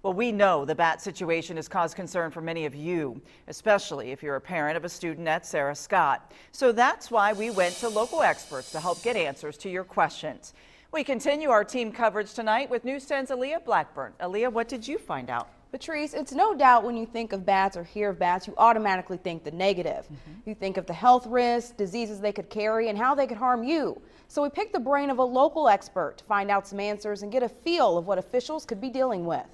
Well, we know the bat situation has caused concern for many of you, especially if you're a parent of a student at Sarah Scott. So that's why we went to local experts to help get answers to your questions. We continue our team coverage tonight with News 10's Aaliyah Blackburn. Aaliyah, what did you find out? Patrice, it's no doubt when you think of bats or hear of bats, you automatically think the negative. You think of the health risks, diseases they could carry, and how they could harm you. So we picked the brain of a local expert to find out some answers and get a feel of what officials could be dealing with.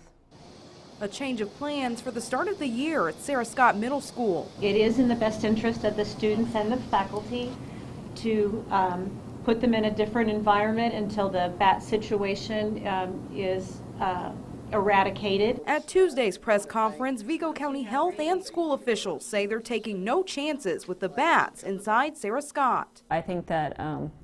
A change of plans for the start of the year at Sarah Scott Middle School. It is in the best interest of the students and the faculty to put them in a different environment until the bat situation is eradicated. At Tuesday's press conference, Vigo County health and school officials say they're taking no chances with the bats inside Sarah Scott. I think that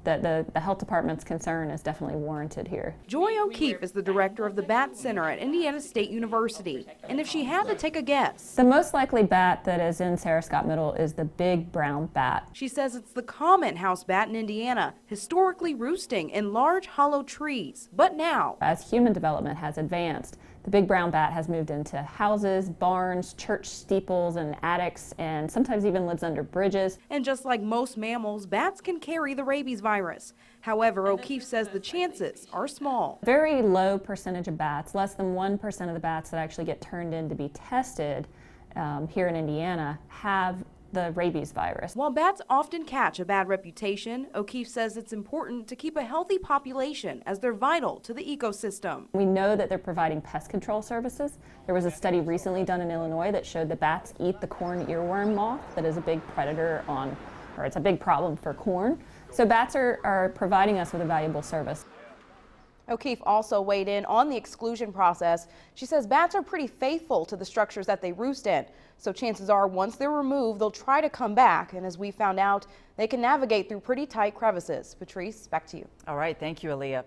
the health department's concern is definitely warranted here. Joy O'Keefe is the director of the Bat Center at Indiana State University. And if she had to take a guess, The most likely bat that is in Sarah Scott Middle is the big brown bat. she says it's the common house bat in Indiana, historically roosting in large hollow trees. But now, As human development has advanced, the big brown bat has moved into houses, barns, church steeples, and attics, and sometimes even lives under bridges. and just like most mammals, bats can carry the rabies virus. However, O'Keefe says the chances are small. Very low percentage of bats, less than 1% of the bats that actually get turned in to be tested here in Indiana have the rabies virus. While bats often catch a bad reputation, O'Keefe says it's important to keep a healthy population as they're vital to the ecosystem. We know that they're providing pest control services. There was a study recently done in Illinois that showed that bats eat the corn earworm moth that is a big predator or it's a big problem for corn. So bats are providing us with a valuable service. O'Keefe also weighed in on the exclusion process. She says bats are pretty faithful to the structures that they roost in. So chances are once they're removed, they'll try to come back. And as we found out, they can navigate through pretty tight crevices. Patrice, back to you. All right, thank you, Aaliyah.